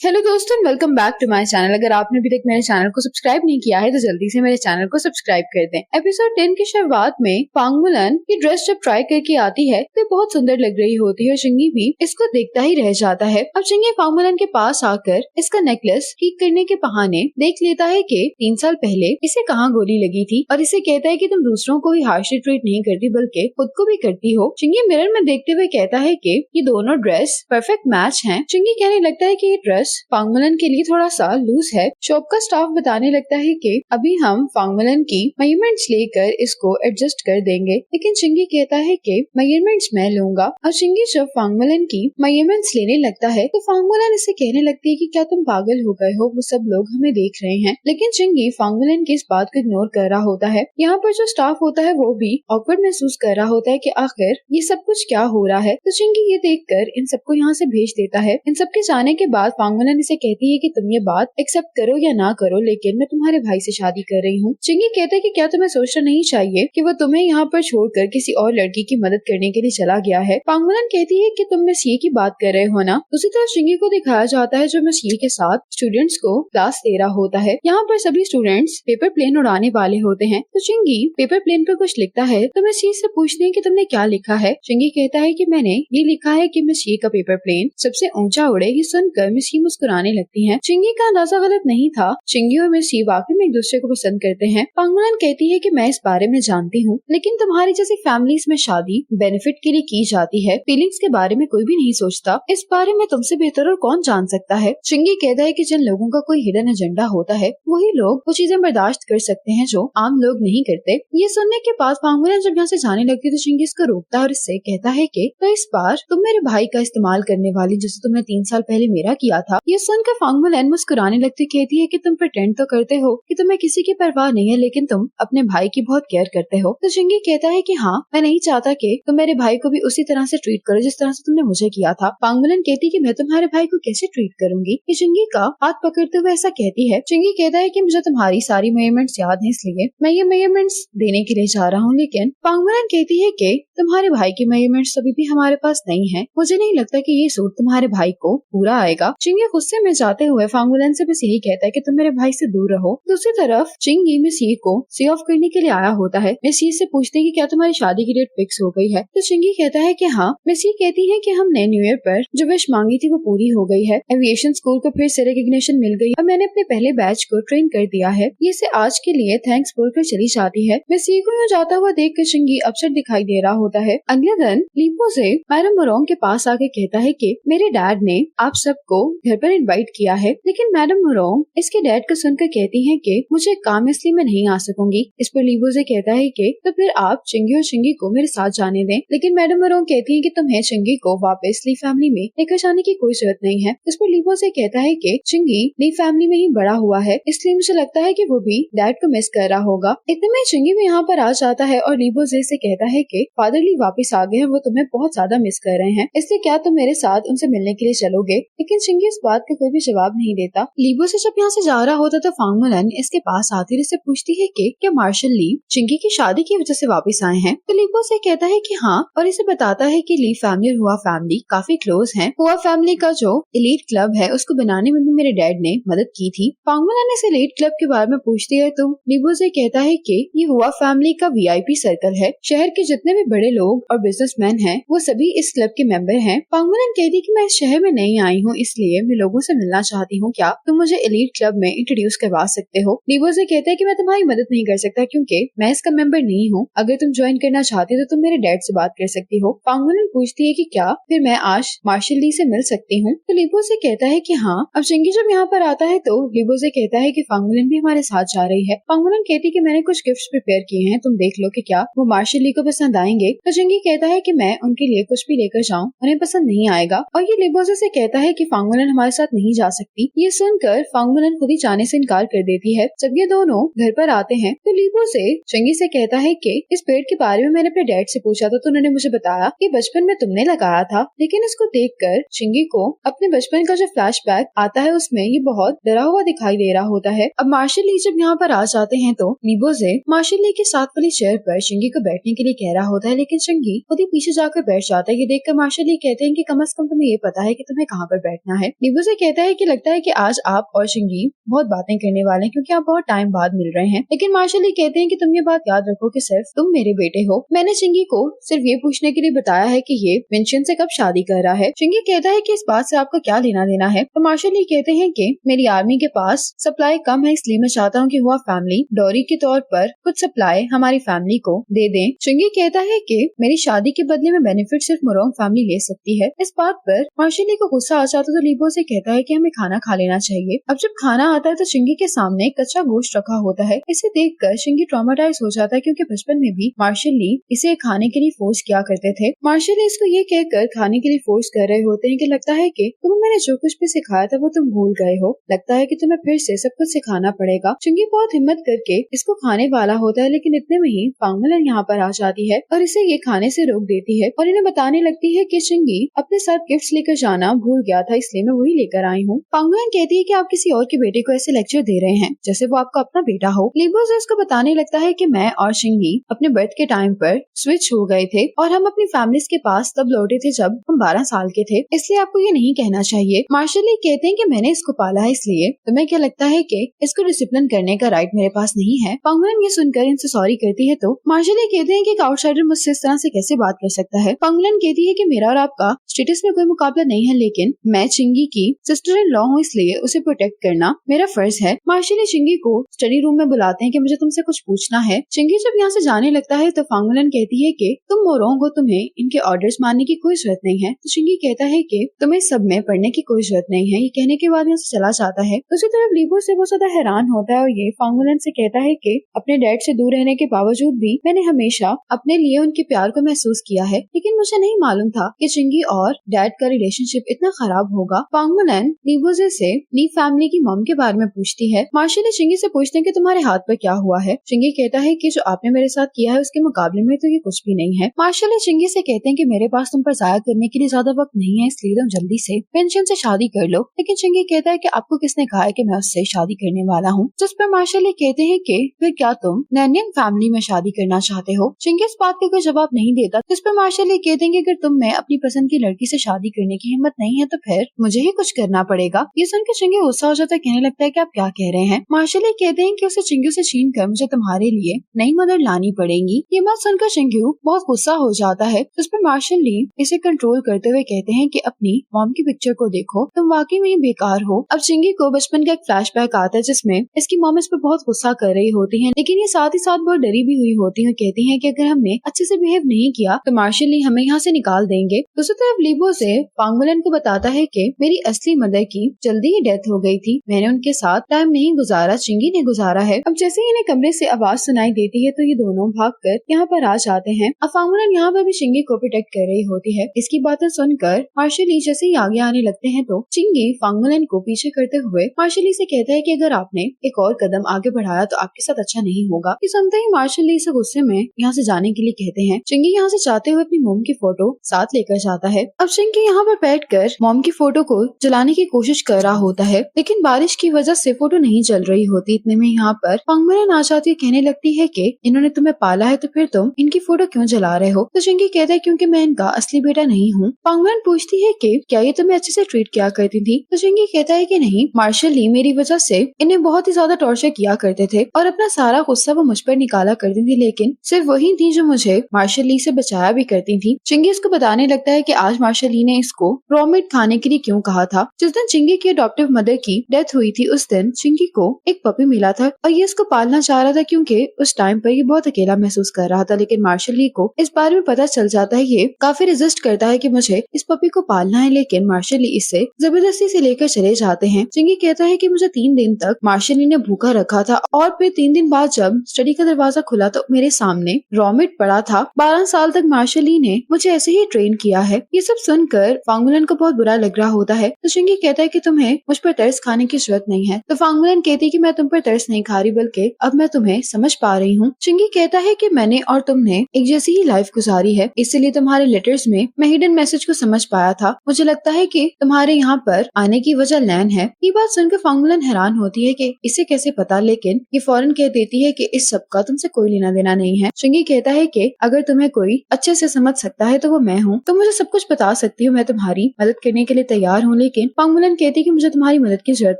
Hello दोस्तों, welcome back to my channel. अगर आपने अभी तक मेरे चैनल को सब्सक्राइब नहीं किया है तो जल्दी से मेरे चैनल को सब्सक्राइब कर दें। एपिसोड 10 की शुरुआत में फांगमुलन की ड्रेस जब ट्राई करके आती है तो बहुत सुंदर लग रही होती है और शिंगी भी इसको देखता ही रह जाता है। अब शिंगी फांगमुलन के पास आकर इसका नेकलेस ठीक करने के बहाने देख लेता है कि 3 साल पहले इसे कहाँ गोली लगी थी और इसे कहता है कि तुम दूसरों को ही हार्शली ट्रीट नहीं करती बल्कि खुद को भी करती हो। शिंगी मिरर में देखते हुए कहता है कि ये दोनों ड्रेस परफेक्ट मैच हैं। शिंगी कहने लगता है कि ये ड्रेस फांगमुलन के लिए थोड़ा सा लूज है। शॉप का स्टाफ बताने लगता है कि अभी हम फांगमुलन की मेजरमेंट्स लेकर इसको एडजस्ट कर देंगे, लेकिन शिंगी कहता है कि मेजरमेंट्स मैं लूंगा। और शिंगी जब फांगमुलन की मेजरमेंट्स लेने लगता है तो फांगमुलन इसे कहने लगती है कि क्या तुम पागल हो गए हो, वो सब लोग हमें देख रहे हैं। लेकिन शिंगी फांगमुलन की इस बात को इग्नोर कर रहा होता है। यहाँ पर जो स्टाफ होता है वो भी ऑकवर्ड महसूस कर रहा होता है कि आखिर ये सब कुछ क्या हो रहा है। तो शिंगी ये देखकर इन सबको यहाँ से भेज देता है। इन सबके जाने के बाद फांगमुलन इसे कहती है कि तुम ये बात एक्सेप्ट करो या ना करो, लेकिन मैं तुम्हारे भाई से शादी कर रही हूँ। शिंगी कहता है कि क्या तुम्हें सोचना नहीं चाहिए कि वो तुम्हें यहाँ पर छोड़कर किसी और लड़की की मदद करने के लिए चला गया है। फांगमुलन कहती है कि तुम मिस ये की बात कर रहे हो ना। उसी तरह शिंगी को दिखाया जाता है जो मिस ये के साथ स्टूडेंट्स को क्लास दे रहा होता है। यहाँ पर सभी स्टूडेंट्स पेपर प्लेन उड़ाने वाले होते हैं तो शिंगी पेपर प्लेन पर कुछ लिखता है तो मिस ये से पूछते हैं कि तुमने क्या लिखा है। शिंगी कहता है कि मैंने ये लिखा है कि मिस ये का पेपर प्लेन सबसे ऊंचा उड़े। ये सुनकर मिस ये मुस्कुराने लगती हैं। शिंगी का अंदाजा गलत नहीं था। शिंगी और मिस ये वाकई में एक दूसरे को पसंद करते हैं। फांगमुलन कहती है कि मैं इस बारे में जानती हूँ, लेकिन तुम्हारी जैसी फैमिलीज में शादी बेनिफिट के लिए की जाती है, फीलिंग्स के बारे में कोई भी नहीं सोचता। इस बारे में तुमसे बेहतर और कौन जान सकता है। शिंगी कहता है कि जिन लोगों का कोई हिडन एजेंडा होता है वही लोग वो चीजें बर्दाश्त कर सकते हैं जो आम लोग नहीं करते। ये सुनने के बाद फांगमुलन जब यहाँ से जाने लगती है तो शिंगी इसको रोकता है और इससे कहता है कि तो इस बार तुम मेरे भाई का इस्तेमाल करने वाली जैसे तुमने 3 साल पहले मेरा किया था। ये सुनकर फांगमुलन मुस्कुराने लगती कहती है कि तुम प्रिटेंड तो करते हो कि तुम्हें किसी की परवाह नहीं है, लेकिन तुम अपने भाई की बहुत केयर करते हो। तो शिंगी कहता है कि हाँ, मैं नहीं चाहता कि तुम मेरे भाई को भी उसी तरह से ट्रीट करो जिस तरह से तुमने मुझे किया था। फांगमुलन कहती है कि मैं तुम्हारे भाई को कैसे ट्रीट करूंगी। ये शिंगी का हाथ पकड़ते हुए ऐसा कहती है। शिंगी कहता है कि मुझे तुम्हारी सारी मेजरमेंट्स याद है, इसलिए मैं ये मेजरमेंट्स देने के लिए जा रहा हूँ। लेकिन फांगमुलन कहती है कि तुम्हारे भाई की मेजरमेंट्स अभी भी हमारे पास नहीं है। मुझे नहीं लगता कि ये सूट तुम्हारे भाई को पूरा आएगा। शिंगी गुस्से में जाते हुए फांगमुलन से बस यही कहता है कि तुम मेरे भाई से दूर रहो। दूसरी तरफ शिंगी मिस ये को सी ऑफ करने के लिए आया होता है। मिस ये से पूछते हैं कि क्या तुम्हारी शादी की डेट फिक्स हो गई है। तो शिंगी कहता है कि हाँ। मिस ये कहती है कि हमने न्यू ईयर पर जो विश मांगी थी वो पूरी हो गई है। एविएशन स्कूल को फिर से रिकॉग्निशन मिल गई और मैंने अपने पहले बैच को ट्रेन कर दिया है। ये से आज के लिए थैंक्स बोलकर चली जाती है। मिस ये को जाता हुआ देख कर शिंगी अपसेट दिखाई दे रहा होता है। अगले दिन लीपो से मैडम मोरोंग के पास आके कहता है कि मेरे डैड ने आप सबको घर पर इनवाइट किया है, लेकिन मैडम मोरोंग इसके डैड को सुनकर कहती है कि मुझे काम इसलिए मैं नहीं आ सकूंगी। इस पर लीबो से कहता है कि तो फिर आप चिंगी और शिंगी को मेरे साथ जाने दें। लेकिन मैडम मोरोंग कहती है कि तुम्हें चिंगी को वापस ली फैमिली में लेकर जाने की कोई जरूरत नहीं है। इस पर लीबो से कहता है कि चिंगी ली फैमिली में ही बड़ा हुआ है, इसलिए मुझे लगता है कि वो भी डैड को मिस कर रहा होगा। इतने में चिंगी भी यहाँ पर आ जाता है और लीबो से कहता है कि फादर ली वापस आ गए हैं, वो तुम्हें बहुत ज्यादा मिस कर रहे हैं, इसलिए क्या तुम मेरे साथ उनसे मिलने के लिए चलोगे। लेकिन चिंगी इस बात का कोई भी जवाब नहीं देता। लीबो से जब यहाँ से जा रहा होता तो फांगमुलन इसके पास आती और इससे पूछती है कि क्या मार्शल ली चिंगी की शादी की वजह से वापस आए हैं। तो लीबो से कहता है कि हाँ, और इसे बताता है कि ली फैमिली और हुआ फैमिली काफी क्लोज हैं। हुआ फैमिली का जो एलीट क्लब है उसको बनाने में भी मेरे डैड ने मदद की थी। फांगमुलन इस एलीट क्लब के बारे में पूछती है तो लीबो से कहता है कि ये हुआ फैमिली का VIP सर्कल है। शहर के जितने भी बड़े लोग और बिजनेसमैन हैं वो सभी इस क्लब के मेंबर हैं। फांगमुलन कहती है कि मैं इस शहर में नहीं आई हूँ, इसलिए मैं लोगों से मिलना चाहती हूँ, क्या तुम मुझे एलीट क्लब में इंट्रोड्यूस करवा सकते हो। लीबो से कहता है कि मैं तुम्हारी मदद नहीं कर सकता क्योंकि मैं इसका मेंबर नहीं हूँ। अगर तुम ज्वाइन करना चाहती हो तो तुम मेरे डैड से बात कर सकती हो। फांगमुलन पूछती है कि क्या फिर मैं आज मार्शल ली से मिल सकती हूँ। तो लीबो से कहता है कि हाँ। अब शिंगी जब यहाँ पर आता है तो लीबो से कहता है कि फांगमुलन भी हमारे साथ जा रही है। फांगमुलन कहती है कि मैंने कुछ गिफ्ट्स प्रिपेयर किए हैं, तुम देख लो कि क्या वो मार्शल ली को पसंद आएंगे। तो शिंगी कहता है कि मैं उनके लिए कुछ भी लेकर जाऊँ, उन्हें पसंद नहीं आएगा। और ये लीबो से कहता है कि फांगमुलन हमारे साथ नहीं जा सकती। ये सुनकर फांगमुलन खुद ही जाने से इनकार कर देती है। जब ये दोनों घर पर आते हैं तो लीबो से शिंगी से कहता है कि इस पेड़ के बारे में मैंने अपने डैड से पूछा था तो उन्होंने मुझे बताया कि बचपन में तुमने लगाया था। लेकिन इसको देखकर शिंगी को अपने बचपन का जो फ्लैशबैक आता है उसमें ये बहुत डरा हुआ दिखाई दे रहा होता है। अब मार्शल ली जब यहाँ पर आ जाते हैं तो लीबो से मार्शल ली के साथ वाली चेयर पर शिंगी को बैठने के लिए कह रहा होता है, लेकिन शिंगी खुद ही पीछे जाकर बैठ जाता है। ये देखकर मार्शल ली कहते हैं कि कम से कम तुम्हें ये पता है कि तुम्हें कहाँ पर बैठना है। लीबो से कहता है कि लगता है कि आज आप और शिंगी बहुत बातें करने वाले हैं क्योंकि आप बहुत टाइम बाद मिल रहे हैं। लेकिन मार्शल ली कहते हैं कि तुम ये बात याद रखो कि सिर्फ तुम मेरे बेटे हो। मैंने शिंगी को सिर्फ ये पूछने के लिए बताया है कि ये विंशन से कब शादी कर रहा है। शिंगी कहता है कि इस बात से आपका क्या लेना देना है। तो मार्शल ली कहते हैं कि मेरी आर्मी के पास सप्लाई कम है, इसलिए मैं चाहता हूँ कि हुआ फैमिली डॉरी के तौर पर कुछ सप्लाई हमारी फैमिली को दे दें। शिंगी कहता है कि मेरी शादी के बदले में बेनिफिट सिर्फ मोरोंग फैमिली ले सकती है। इस बात पर मार्शल ली को गुस्सा आ जाता तो लीबो से कहता है कि हमें खाना खा लेना चाहिए। अब जब खाना आता है तो शिंगी के सामने कच्चा गोश्त रखा होता है। इसे देखकर शिंगी ट्रॉमेटाइज हो जाता है क्योंकि बचपन में भी मार्शल ली इसे खाने के लिए फोर्स किया करते थे। मार्शल ली इसको ये कहकर खाने के लिए फोर्स कर रहे होते हैं कि लगता है कि तुम्हें मैंने जो कुछ भी सिखाया था वो तुम भूल गए हो, लगता है कि तुम्हें फिर से सब कुछ सिखाना पड़ेगा। शिंगी बहुत हिम्मत करके इसको खाने वाला होता है, लेकिन इतने में ही पांगमुलन यहाँ पर आ जाती है और इसे ये खाने से रोक देती है और इन्हें बताने लगती है कि शिंगी अपने साथ गिफ्ट्स लेकर जाना भूल गया था, इसलिए मैं वही लेकर आई हूँ। पांगमुलन कहती है कि आप किसी और के बेटे को ऐसे लेक्चर दे रहे हैं जैसे वो आपका अपना बेटा हो। लीबो से इसको बताने लगता है कि मैं और शिंगी अपने बर्थ के टाइम पर स्विच हो गए थे और हम अपनी फैमिलीज के पास तब लौटे थे जब हम 12 साल के थे, इसलिए आपको ये नहीं कहना चाहिए। मार्शल ली कहते हैं कि मैंने इसको पाला है, इसलिए तुम्हें क्या लगता है कि इसको डिसिप्लिन करने का राइट मेरे पास नहीं है। पांगमुलन ये सुनकर इनसे सॉरी करती है तो मार्शल ली कहते हैं कि एक आउटसाइडर मुझसे इस तरह से कैसे बात कर सकता है। पांगमुलन कहती है कि मेरा और आपका स्टेटस में कोई मुकाबला नहीं है, लेकिन मैं चिंगी की सिस्टर इन लॉ हूँ, इसलिए उसे प्रोटेक्ट करना मेरा फर्ज है। मार्शल ली चिंगी को स्टडी रूम में बुलाते हैं कि मुझे तुमसे कुछ पूछना है। चिंगी जब यहाँ से जाने लगता है तो पांगमुलन कहती है कि तुम मोरोंग हो, तुम्हें इनके ऑर्डर्स मानने की कोई जरूरत नहीं है। तो चिंगी कहता है कि तुम्हें सब में पढ़ने की कोई जरूरत नहीं है। ये कहने के बाद यहाँ से चला जाता है। दूसरी तरफ लीबो से बहुत ज्यादा हैरान होता है और ये पांगमुलन से कहता है कि अपने डैड से दूर रहने के बावजूद भी मैंने हमेशा अपने लिए उनके प्यार को महसूस किया है, लेकिन मुझे नहीं मालूम था कि चिंगी और डैड का रिलेशनशिप इतना खराब होगा। पांगमुलन लीबो से ली फैमिली की मॉम के बारे में पूछती है। मार्शल ली चिंगी से पूछते हैं कि तुम्हारे हाथ पर क्या हुआ है। चिंगी कहता है कि जो आपने मेरे साथ किया है उसके मुकाबले में तो ये कुछ भी नहीं है। मार्शल ली चिंगी से कहते हैं कि मेरे पास तुम पर जाया करने के लिए ज्यादा वक्त नहीं है, इसलिए तुम जल्दी से पेंशन से शादी कर लो। लेकिन चिंगी कहता है कि आपको किसने कहा है कि मैं उससे शादी करने वाला हूँ। जिस पर मार्शल ली कहते हैं कि फिर क्या तुम नैनियन फैमिली में शादी करना चाहते हो। चिंगी इस बात का कोई जवाब नहीं देता। जिस पर मार्शल ली कहते हैं कि अगर तुम में अपनी पसंद की लड़की से शादी करने की हिम्मत नहीं है तो फिर मुझे ही कुछ करना पड़ेगा। ये सुनकर चिंगी गुस्सा हो जाता है, कहने लगता है कि आप क्या कह रहे हैं। मार्शल ली कहते हैं कि उसे चिंगी से छीन कर मुझे तुम्हारे लिए नई मदर लानी पड़ेगी। ये बात सुनकर चिंगी बहुत गुस्सा हो जाता है। जिस पर मार्शल ली इसे कंट्रोल करते हुए कहते हैं कि अपनी मॉम की पिक्चर को देखो, तुम वाकई में ही बेकार हो। अब चिंगी को बचपन का एक फ्लैशबैक आता है जिसमें इसकी मॉम इस पर बहुत गुस्सा कर रही होती है, लेकिन ये साथ ही साथ बहुत डरी भी हुई होती है। कहती है कि अगर हमने अच्छे से बिहेव नहीं किया तो मार्शल ली हमें यहाँ से निकाल देंगे। दूसरी तरफ लीबो से पांगमुलन को बताता है कि मेरी असली मदर की जल्दी ही डेथ हो गई थी, मैंने उनके साथ टाइम नहीं गुजारा, चिंगी ने गुजारा है। अब जैसे ही इन्हें कमरे से आवाज सुनाई देती है तो ये दोनों भागकर यहाँ पर आ जाते हैं। अब पांगमुलन यहाँ पर भी चिंगी को प्रोटेक्ट कर रही होती है। इसकी बातें सुनकर मार्शल ली जैसे ही आगे आने लगते हैं तो चिंगी पांगमुलन को पीछे करते हुए मार्शल ली से कहता है कि अगर आपने एक और कदम आगे बढ़ाया तो आपके साथ अच्छा नहीं होगा। ये सुनते ही मार्शल ली से गुस्से में यहाँ से जाने के लिए कहते हैं। चिंगी यहाँ से जाते हुए अपनी मोम की फोटो साथ लेकर जाता है। अब चिंगी यहाँ पर बैठकर मोम की फोटो को जलाने की कोशिश कर रहा होता है, लेकिन बारिश की वजह से फोटो नहीं जल रही होती। इतने में यहाँ पर पांगमुलन आ जाती है, कहने लगती है कि इन्होंने तुम्हें पाला है तो फिर तुम इनकी फोटो क्यों जला रहे हो। तो चिंगी कहता है क्योंकि मैं इनका असली बेटा नहीं हूँ। पांगमुलन पूछती है कि क्या ये तुम्हें अच्छे से ट्रीट किया करती थी। तो चिंगी कहता है कि नहीं, मार्शल ली मेरी वजह से इन्हें बहुत ही ज्यादा टॉर्चर किया करते थे और अपना सारा गुस्सा वो मुझ पर निकाला करती थी, लेकिन सिर्फ वही थी जो मुझे मार्शल ली से बचाया भी करती थी। चिंगी इसको बताने लगता है कि आज मार्शल ली ने इसको रॉ मीट खाने के लिए क्यों कहा था। जिस दिन चिंगी की अडॉप्टिव मदर की डेथ हुई थी उस दिन चिंगी को एक पपी मिला था और ये इसको पालना चाह रहा था क्योंकि उस टाइम पर ये बहुत अकेला महसूस कर रहा था, लेकिन मार्शल ली को इस बारे में पता चल जाता है। ये काफी रेजिस्ट करता है कि मुझे इस पपी को पालना है, लेकिन मार्शल ली इससे जबरदस्ती से लेकर चले जाते हैं। चिंगी कहता है कि मुझे 3 दिन तक मार्शल ली ने भूखा रखा था और फिर 3 दिन बाद जब स्टडी का दरवाजा खुला तो मेरे सामने रॉ मीट पड़ा था। 12 साल तक मार्शल ली ने मुझे ऐसे ही ट्रेन किया है। ये सब सुनकर पांगमुलन को बहुत बुरा लग रहा होता है। तो चिंगी कहता है कि तुम्हें मुझ पर तरस खाने की जरूरत नहीं है। तो पांगमुलन कहती है कि मैं तुम पर तरस नहीं खा रही, बल्कि अब मैं तुम्हें समझ पा रही हूँ। चिंगी कहता है कि मैंने और तुमने एक जैसी ही लाइफ गुजारी है, इसलिए तुम्हारे लेटर्स में मैं हिडन मैसेज को समझ पाया था। मुझे लगता है कि तुम्हारे यहाँ पर आने की वजह लैन है। ये बात सुनकर पांगमुलन हैरान होती है कि इसे कैसे पता, लेकिन ये फौरन कह देती है कि इस सब का तुमसे कोई लेना देना नहीं है। चिंगी कहता है कि अगर तुम्हें कोई अच्छे से समझ सकता है तो वो मैं हूँ, तुम मुझे सब कुछ बता सकती हो, मैं तुम्हारी मदद करने के लिए तैयार हूँ, लेकिन पांगमुलन कहती है कि मुझे तुम्हारी मदद की जरूरत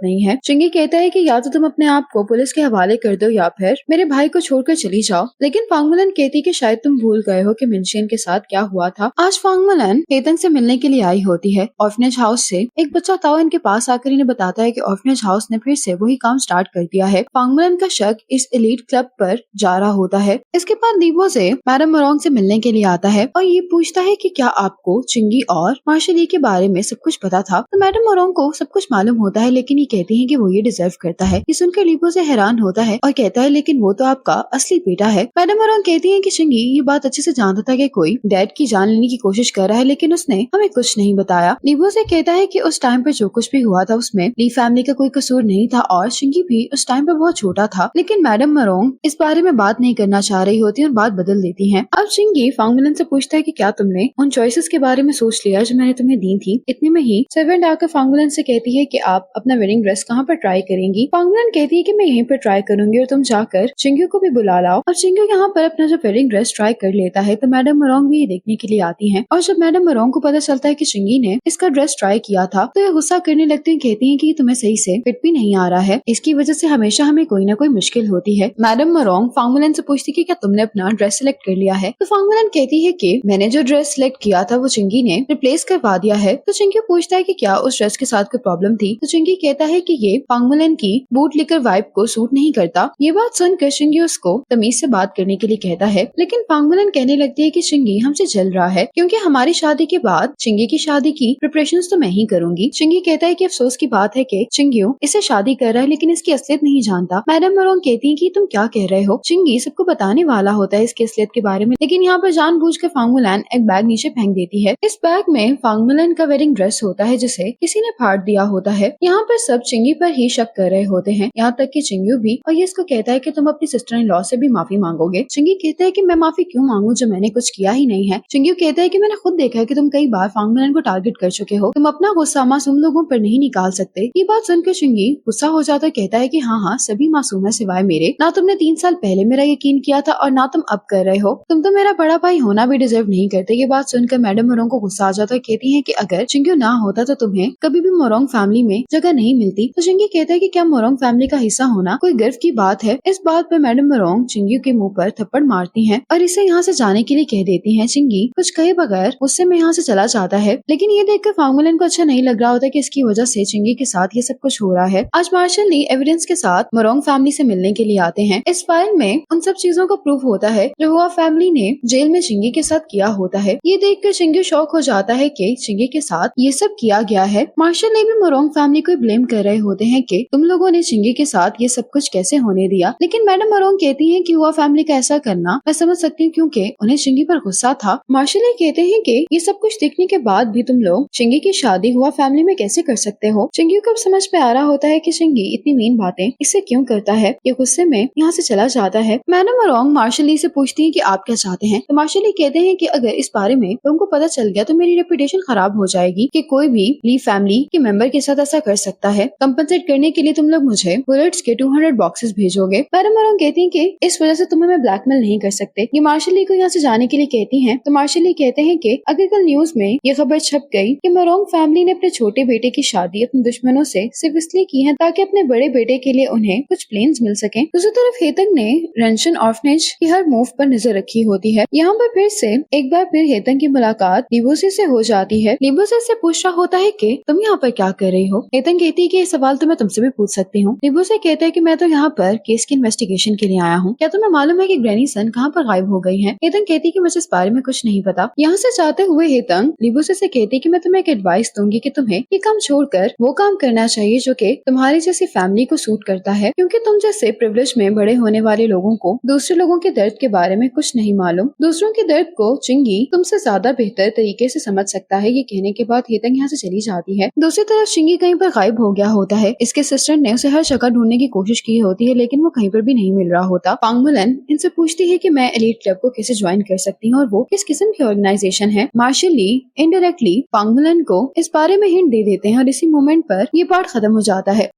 नहीं है। चिंगी कहता है कि या तो तुम अपने आप को पुलिस के हवाले कर दो या फिर मेरे भाई को छोड़कर चली जाओ। लेकिन पांगमुलन कहती है कि शायद तुम भूल गए हो कि मिनशियन के साथ क्या हुआ था। आज पांगमुलन हेतंग से मिलने के लिए आई होती है। ऑर्फनेज हाउस से एक बच्चा ताओ इनके पास आकर इन्हें बताता है कि ऑर्फनेज हाउस ने फिर से वही काम स्टार्ट कर दिया है। पांगमुलन का शक इस एलीट क्लब पर जा रहा होता है। इसके बाद लीबो से मैडम मरोंग से मिलने के लिए आता है और ये पूछता है कि क्या आपको चिंगी और मार्शल ली के बारे में सब कुछ पता था। तो मैडम मरोंग को सब कुछ मालूम होता है, लेकिन ये कहती है कि वो ये डिजर्व करता है। ये सुनकर लीबो से हैरान होता है और कहता है लेकिन वो तो आपका असली बेटा है। मैडम मरोंग कहती है कि चिंगी ये बात अच्छे से जानता था कि कोई डैड की जान लेने की कोशिश कर रहा है, लेकिन उसने हमें कुछ नहीं बताया। लीबो से कहता है कि उस टाइम पर जो कुछ भी हुआ था उसमें ली फैमिली का कोई कसूर नहीं था और चिंगी भी उस टाइम पर बहुत छोटा था। लेकिन मैडम मरोंग इस बारे में बात नहीं करना चाह रही होती और बात बदल देती है। अब चिंगी पांगमुलन से पूछता है कि क्या तुमने उन चॉइसेस के बारे में सोच लिया जो मैंने तुम्हें दी थी। इतने में ही सर्वेंट आकर पांगमुलन से कहती है कि आप अपना वेडिंग ड्रेस कहाँ पर ट्राई करेंगी। पांगमुलन कहती है कि मैं यहीं पर ट्राई करूंगी और तुम जाकर चिंगी को भी बुला लाओ। और चिंगी यहाँ पर अपना जो वेडिंग ड्रेस ट्राई कर लेता है तो मैडम मरोंग भी ये देखने के लिए आती है। और जब मैडम मरोंग को पता चलता है कि चिंगी ने इसका ड्रेस ट्राई किया था तो ये गुस्सा करने लगती है, कहती है कि तुम्हें सही से फिट भी नहीं आ रहा है, इसकी वजह से हमेशा हमें कोई ना कोई मुश्किल होती है। मैडम मरोंग पांगमुलन से पूछती है कि क्या तुमने अपना ड्रेस सिलेक्ट कर लिया है। तो पांगमुलन कहती है कि मैंने जो ड्रेस सिलेक्ट किया था वो चिंगी ने रिप्लेस करवा दिया है। तो चिंगी पूछता है कि क्या उस ड्रेस के साथ कोई प्रॉब्लम थी। तो चिंगी कहता है कि ये पांगमुलन की बूट लेकर वाइब को सूट नहीं करता। ये बात सुनकर चिंगी उसको तमीज से बात करने के लिए कहता है, लेकिन पांगमुलन कहने लगती है कि चिंगी हमसे जल रहा है क्योंकि हमारी शादी के बाद चिंगी की शादी की प्रिपरेशंस तो मैं ही करूंगी। चिंगी कहता है कि अफसोस की बात है कि चिंगियो इसे शादी कर रहा है लेकिन इसकी असलियत नहीं जानता। मैडम मरोंग कहती है कि तुम क्या कह रहे हो। चिंगी सबको बताने वाला होता है इसकी असलियत के बारे में, लेकिन यहाँ पर जानबूझकर पांगमुलन एक बैग नीचे फेंक देती है। इस बैग में पांगमुलन का वेडिंग ड्रेस होता है जिसे किसी ने फाड़ दिया होता है। यहाँ पर सब चिंगी पर ही शक कर रहे होते हैं, यहाँ तक कि चिंगी भी। और ये इसको कहता है कि तुम अपनी सिस्टर इन लॉ से भी माफी मांगोगे। चिंगी कहता है कि मैं माफी क्यों मांगू जब मैंने कुछ किया ही नहीं है। चिंगी कहता है कि मैंने खुद देखा है कि तुम कई बार पांगमुलन को टारगेट कर चुके हो, तुम अपना गुस्सा मासूम लोगों पर नहीं निकाल सकते। ये बात सुनकर चिंगी गुस्सा हो जाता है, कहता है कि हाँ सभी मासूम है सिवाय मेरे। ना तुमने 3 साल पहले मेरा यकीन किया था और ना तुम अब कर रहे हो। तुम तो मेरा बड़ा भाई होना भी डिजर्व नहीं करते। ये बात सुनकर मैडम मरोंग को गुस्सा आ जाता है, कहती है कि अगर चिंगी ना होता तो तुम्हें कभी भी मरोंग फैमिली में जगह नहीं मिलती। तो चिंगी कहता है कि क्या मरोंग फैमिली का हिस्सा होना कोई गर्व की बात है। इस बात पर मैडम मरोंग चिंगी के मुंह पर थप्पड़ मारती हैं और इसे यहाँ से जाने के लिए कह देती हैं। चिंगी कुछ कहे बगैर उससे में यहाँ से चला जाता है, लेकिन ये देखकर पांगमुलन को अच्छा नहीं लग रहा होता कि इसकी वजह से चिंगी के साथ ये सब कुछ हो रहा है। आज मार्शल ली एविडेंस के साथ मरोंग फैमिली से मिलने के लिए आते हैं। इस फाइल में उन सब चीजों का प्रूफ होता है जो हुआ फैमिली ने जेल में चिंगी के साथ किया होता है। ये देखकर चिंगी शॉक हो जाता है कि चिंगी के साथ ये सब किया गया है। मार्शल ने भी मरोंग फैमिली को ब्लेम कर रहे होते हैं कि तुम लोगों ने चिंगी के साथ ये सब कुछ कैसे होने दिया। लेकिन मैडम मरोंग कहती है कि हुआ फैमिली का ऐसा करना मैं समझ सकती हूँ क्योंकि उन्हें चिंगी पर गुस्सा था। मार्शल ये कहते हैं कि ये सब कुछ देखने के बाद भी तुम लोग चिंगी की शादी हुआ फैमिली में कैसे कर सकते हो। चिंगी को अब समझ में आ रहा होता है कि चिंगी इतनी मीन बातें इससे क्यों करता है। ये गुस्से में यहाँ से चला जाता है। मैडम मरोंग मार्शल ली से पूछती है कि आप क्या चाहते हैं। तो मार्शल ली कहते हैं कि अगर इस बारे में तुमको पता चल गया तो मेरी रेपुटेशन खराब हो जाएगी कि कोई भी ली फैमिली के मेंबर के साथ ऐसा कर सकता है। कंपनसेट करने के लिए तुम लोग मुझे बुलेट्स के 200 बॉक्सेस भेजोगे। मैडम मरोंग कहती है कि इस वजह से तुम्हें मैं ब्लैकमेल नहीं कर सकते। ये मार्शल ली को यहाँ से जाने के लिए कहती हैं। तो मार्शल ली कहते हैं कि अगर कल न्यूज में ये खबर छप गई कि मरोंग फैमिली ने अपने छोटे बेटे की शादी अपने दुश्मनों से सिर्फ इसलिए की है ताकि अपने बड़े बेटे के लिए उन्हें कुछ प्लेन्स मिल सके। दूसरी तरफ हेतंग ने रेंशन ऑर्फनेज की हर मूव पर नजर रखी होती है। यहाँ पर फिर से एक बार फिर हेतंग की मुलाकात लिबोसे से हो जाती है। लिबोसे से पूछ रहा होता है कि तुम यहाँ पर क्या कर रही हो। हेतंग कहती है कि ये सवाल तो मैं तुमसे भी पूछ सकती हूँ। लिबोसे कहता है कि मैं तो यहाँ पर केस की इन्वेस्टिगेशन के लिए आया हूँ। क्या तुम्हें मालूम है कि ग्रैनी सन कहाँ पर गायब हो गई है। हेतंग कहती है कि मुझे इस बारे में कुछ नहीं पता। यहाँ से जाते हुए हेतंग लिबोसे से कहती है कि मैं तुम्हें एक एडवाइस दूंगी कि तुम्हें ये काम छोड़कर वो काम करना चाहिए जो कि तुम्हारी जैसी फैमिली को सूट करता है, क्योंकि तुम जैसे प्रिविलेज में बड़े होने वाले लोगों को दूसरे लोगों के दर्द के बारे में कुछ नहीं मालूम। दूसरों के दर्द को चिंगी तुमसे ज्यादा बेहतर तरीके से समझ सकता है। ये कहने के बाद हेतंग यहाँ से चली जाती है। दूसरी तरफ चिंगी कहीं पर गायब हो गया होता है। इसके सिस्टर ने उसे हर जगह ढूंढने की कोशिश की होती है, लेकिन वो कहीं पर भी नहीं मिल रहा होता। पांगमुलन इनसे पूछती है कि मैं एलीट क्लब को कैसे ज्वाइन कर सकती हूँ और वो किस किस्म की ऑर्गेनाइजेशन है। मार्शल ली इनडायरेक्टली पांगमुलन को इस बारे में हिंट दे देते हैं और इसी मोमेंट पर ये पार्ट खत्म हो जाता है।